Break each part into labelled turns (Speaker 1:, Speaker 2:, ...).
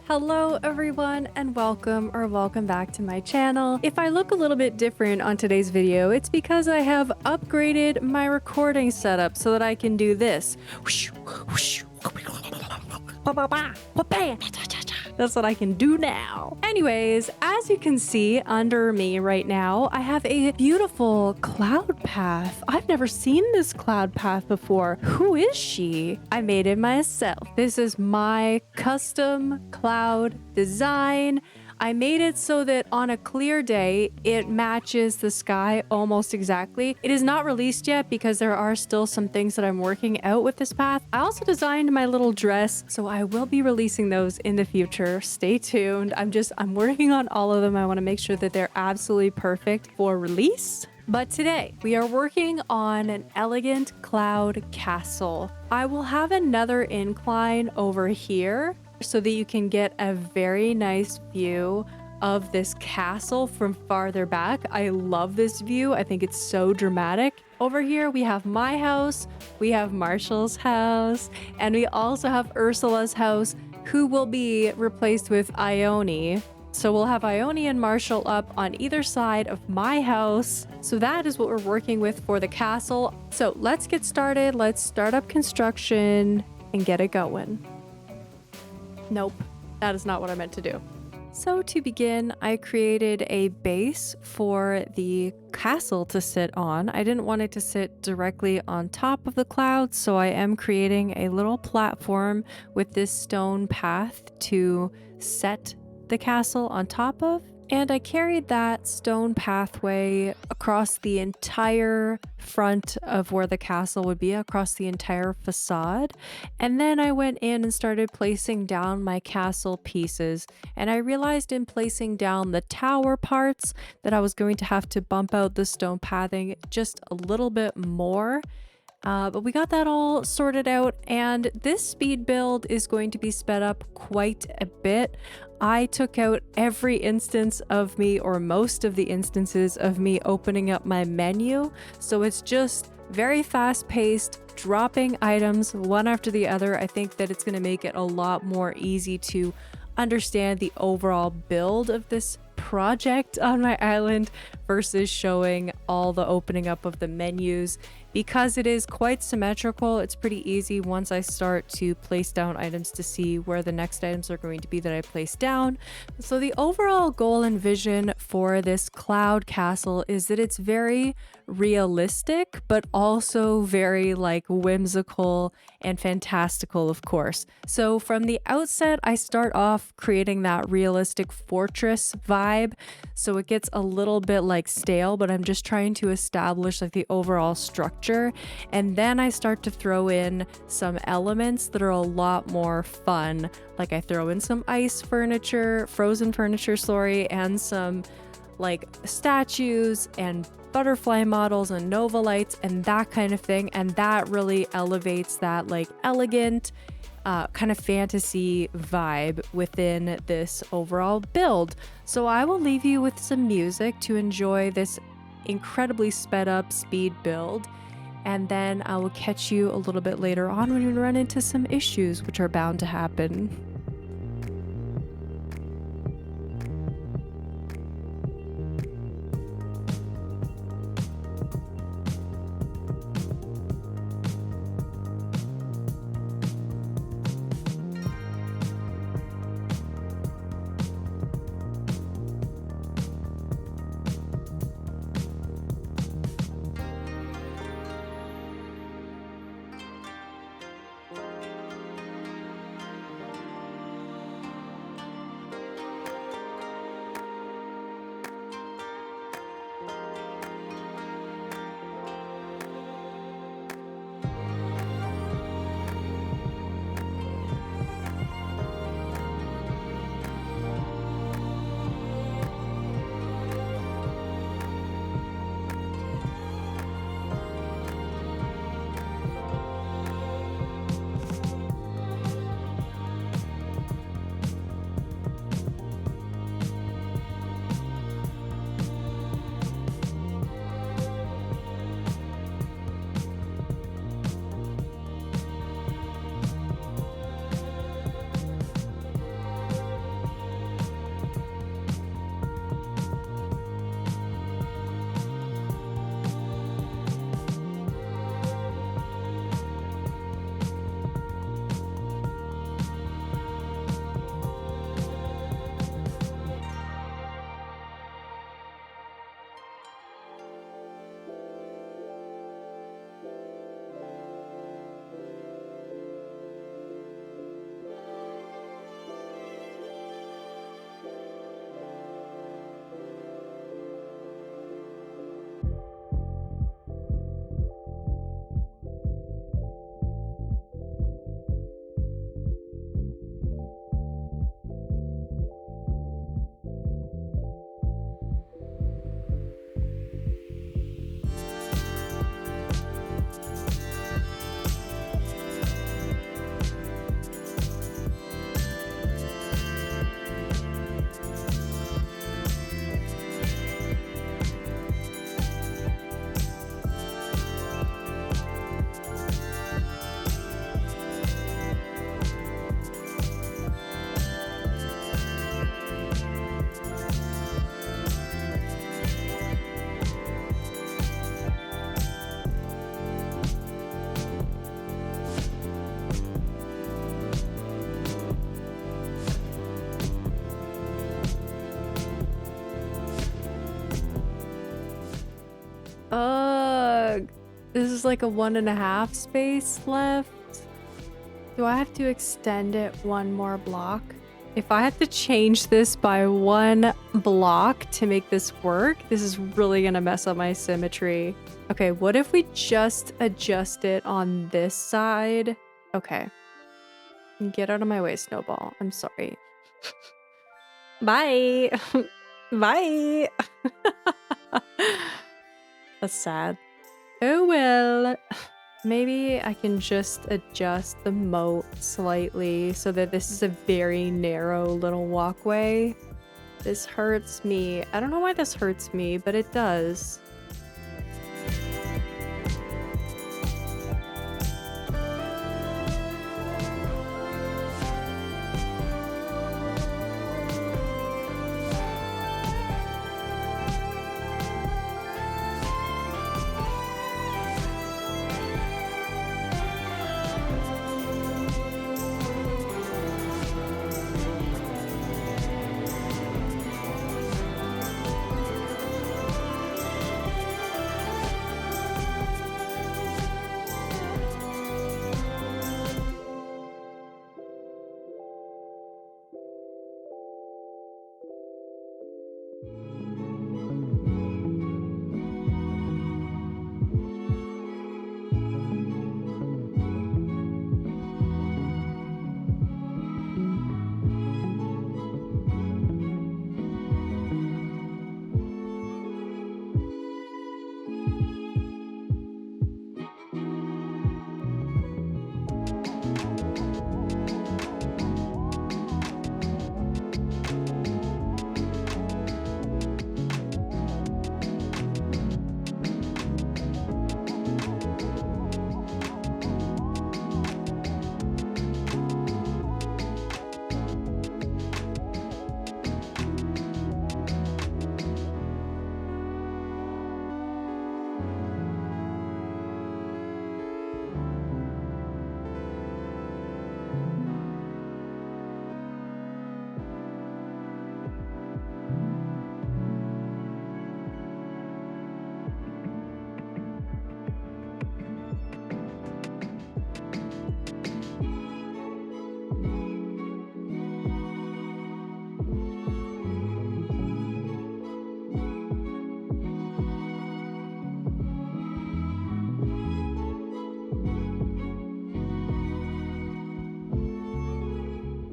Speaker 1: Hello everyone and welcome back to my channel. If I look a little bit different on today's video, it's because I have upgraded my recording setup so that I can do this. That's what I can do now. Anyways, as you can see under me right now, I have a beautiful cloud path. I've never seen this cloud path before. Who is she? I made it myself. This is my custom cloud design. I made it so that on a clear day, it matches the sky almost exactly. It is not released yet because there are still some things that I'm working out with this path. I also designed my little dress, so I will be releasing those in the future. Stay tuned. I'm working on all of them. I want to make sure that they're absolutely perfect for release. But today, we are working on an elegant cloud castle. I will have another incline over here so that you can get a very nice view of this castle from farther back. I love this view. I think it's so dramatic. Over here, we have my house, we have Marshall's house, and we also have Ursula's house, who will be replaced with Ione. So we'll have Ione and Marshall up on either side of my house. So that is what we're working with for the castle. So let's get started. Let's start up construction and get it going. Nope, that is not what I meant to do. So to begin, I created a base for the castle to sit on. I didn't want it to sit directly on top of the clouds, so I am creating a little platform with this stone path to set the castle on top of. And I carried that stone pathway across the entire front of where the castle would be, across the entire facade. And then I went in and started placing down my castle pieces. And I realized in placing down the tower parts that I was going to have to bump out the stone pathing just a little bit more. But we got that all sorted out, and this speed build is going to be sped up quite a bit. I took out every instance of me, or most of the instances of me opening up my menu, so it's just very fast paced, dropping items one after the other. I think that it's going to make it a lot more easy to understand the overall build of this project on my island versus showing all the opening up of the menus. Because it is quite symmetrical, it's pretty easy once I start to place down items to see where the next items are going to be that I place down. So the overall goal and vision for this cloud castle is that it's very realistic, but also very whimsical and fantastical, of course. So from the outset, I start off creating that realistic fortress vibe. So it gets a little bit stale, but I'm just trying to establish the overall structure. And then I start to throw in some elements that are a lot more fun. I throw in some ice furniture, frozen furniture, and some statues and butterfly models and nova lights and that kind of thing. And that really elevates that elegant kind of fantasy vibe within this overall build. So I will leave you with some music to enjoy this incredibly sped up speed build, and then I will catch you a little bit later on when we run into some issues which are bound to happen. This is like a 1.5 space left. Do I have to extend it one more block? If I have to change this by 1 block to make this work, this is really gonna mess up my symmetry. Okay, what if we just adjust it on this side? Okay. Get out of my way, Snowball. I'm sorry. Bye. Bye. That's sad. Oh well. Maybe I can just adjust the moat slightly so that this is a very narrow little walkway. This hurts me. I don't know why this hurts me, but it does.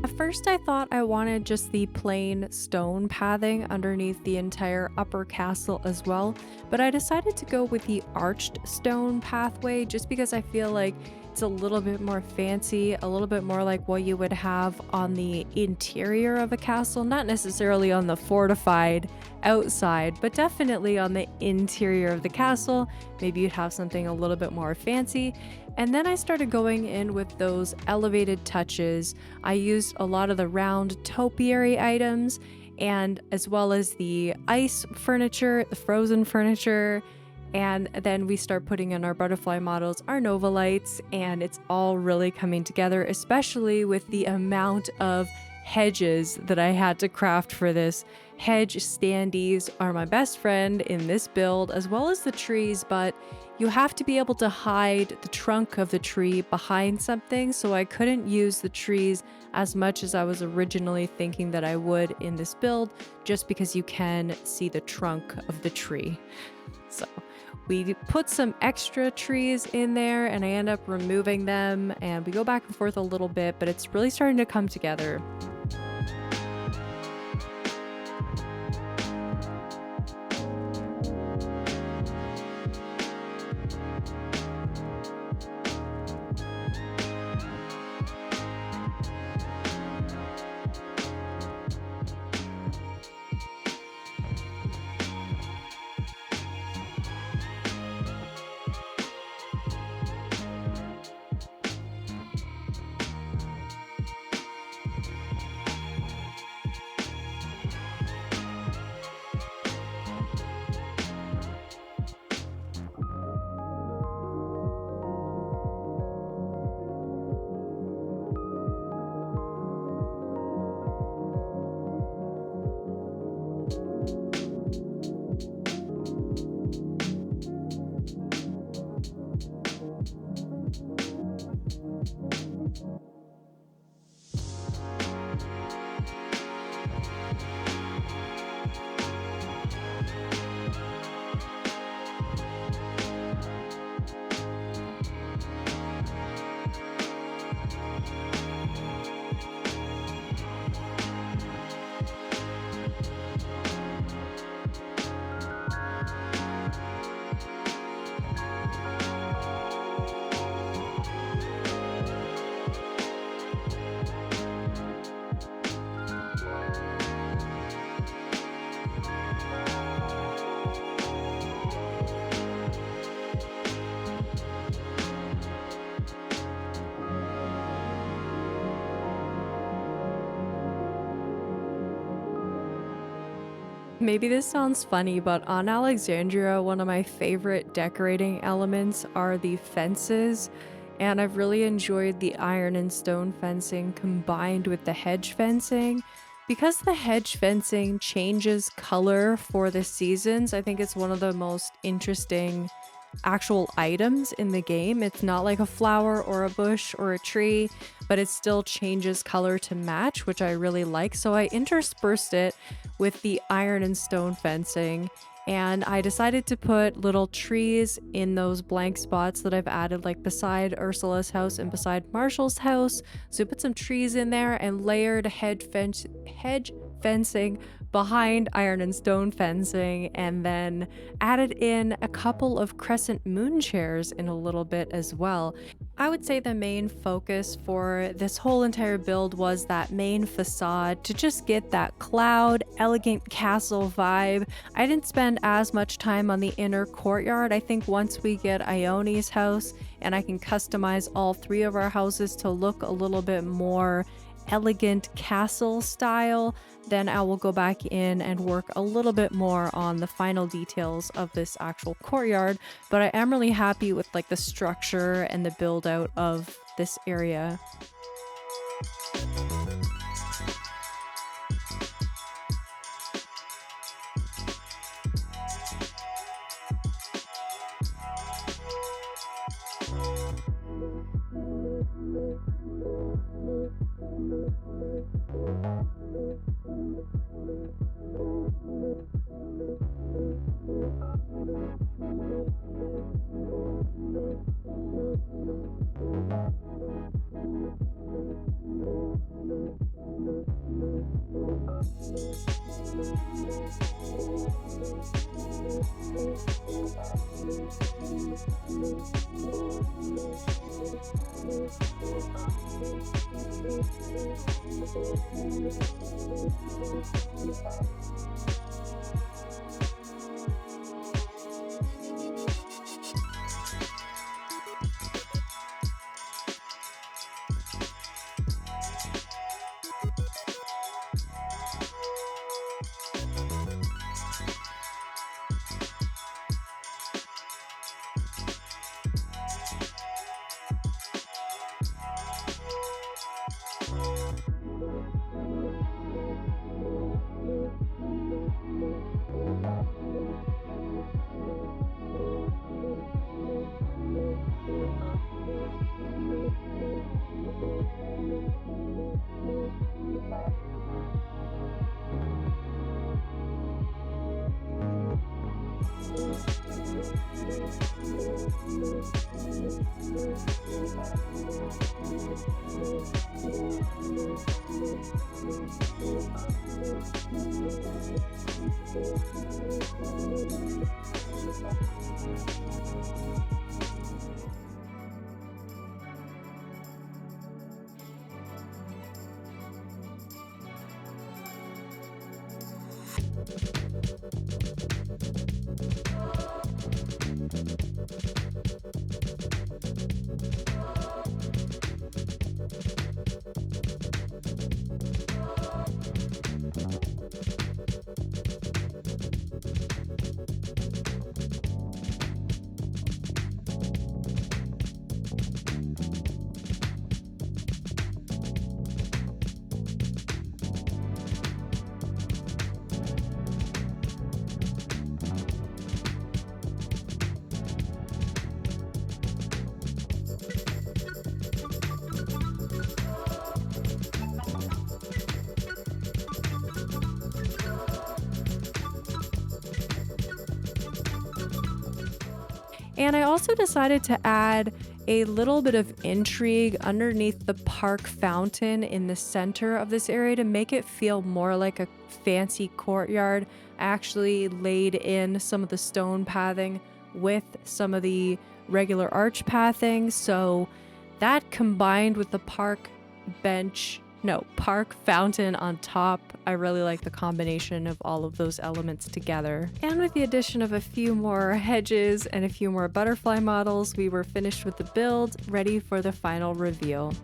Speaker 1: At first I thought I wanted just the plain stone pathing underneath the entire upper castle as well, but I decided to go with the arched stone pathway just because I feel like it's a little bit more fancy, a little bit more like what you would have on the interior of a castle, not necessarily on the fortified outside, but definitely on the interior of the castle. Maybe you'd have something a little bit more fancy. And then I started going in with those elevated touches. I used a lot of the round topiary items, and as well as the ice furniture, the frozen furniture. And then we start putting in our butterfly models, our Nova lights, and it's all really coming together, especially with the amount of hedges that I had to craft for this. Hedge standees are my best friend in this build, as well as the trees, but you have to be able to hide the trunk of the tree behind something, so I couldn't use the trees as much as I was originally thinking that I would in this build, just because you can see the trunk of the tree. So we put some extra trees in there and I end up removing them, and we go back and forth a little bit, but it's really starting to come together. Maybe this sounds funny, but on Alexandria, one of my favorite decorating elements are the fences. And I've really enjoyed the iron and stone fencing combined with the hedge fencing. Because the hedge fencing changes color for the seasons, I think it's one of the most interesting actual items in the game. It's not like a flower or a bush or a tree, but it still changes color to match, which I really like. So I interspersed it with the iron and stone fencing. And I decided to put little trees in those blank spots that I've added, like beside Ursula's house and beside Marshall's house. So I put some trees in there and layered hedge fencing behind iron and stone fencing, and then added in a couple of crescent moon chairs in a little bit as well. I would say the main focus for this whole entire build was that main facade to just get that cloud, elegant castle vibe. I didn't spend as much time on the inner courtyard. I think once we get Ione's house and I can customize all three of our houses to look a little bit more elegant castle style, then I will go back in and work a little bit more on the final details of this actual courtyard. But I am really happy with like the structure and the build out of this area. And I also decided to add a little bit of intrigue underneath the park fountain in the center of this area to make it feel more like a fancy courtyard. I actually laid in some of the stone pathing with some of the regular arch pathing, so that combined with the park fountain on top, I really like the combination of all of those elements together. And with the addition of a few more hedges and a few more butterfly models, we were finished with the build, ready for the final reveal.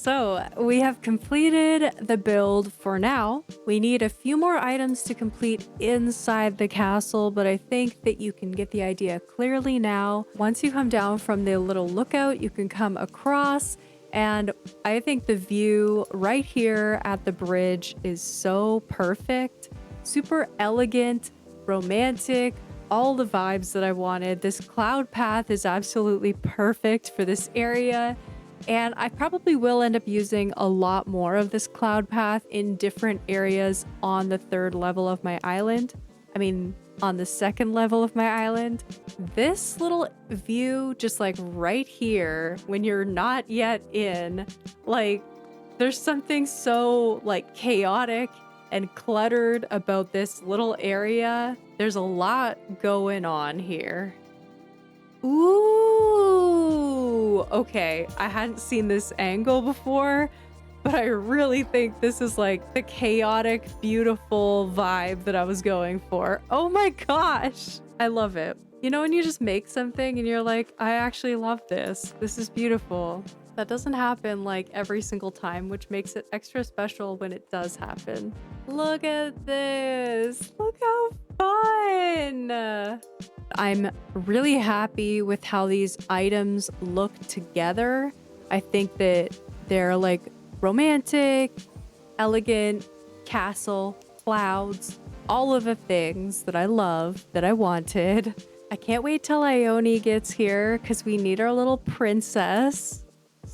Speaker 1: So we have completed the build for now. We need a few more items to complete inside the castle, but I think that you can get the idea clearly now. Once you come down from the little lookout, you can come across, and I think the view right here at the bridge is so perfect. Super elegant, romantic, all the vibes that I wanted. This cloud path is absolutely perfect for this area. And I probably will end up using a lot more of this cloud path in different areas on the 3rd level of my island. I mean, on the 2nd level of my island. This little view, just like right here, when you're not yet in, like, there's something so like chaotic and cluttered about this little area. There's a lot going on here. Ooh, okay. I hadn't seen this angle before, but I really think this is like the chaotic, beautiful vibe that I was going for. Oh my gosh. I love it. You know, when you just make something and you're like, I actually love this. This is beautiful. That doesn't happen like every single time, which makes it extra special when it does happen. Look at this. Look how fun. I'm really happy with how these items look together. I think that they're like romantic, elegant, castle, clouds, all of the things that I love, that I wanted. I can't wait till Ione gets here because we need our little princess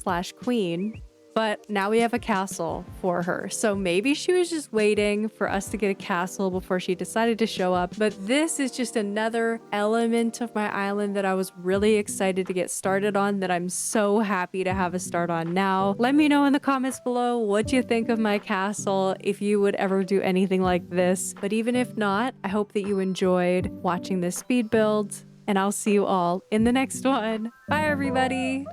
Speaker 1: / queen. But now we have a castle for her. So maybe she was just waiting for us to get a castle before she decided to show up. But this is just another element of my island that I was really excited to get started on, that I'm so happy to have a start on now. Let me know in the comments below what you think of my castle, if you would ever do anything like this. But even if not, I hope that you enjoyed watching this speed build, and I'll see you all in the next one. Bye, everybody.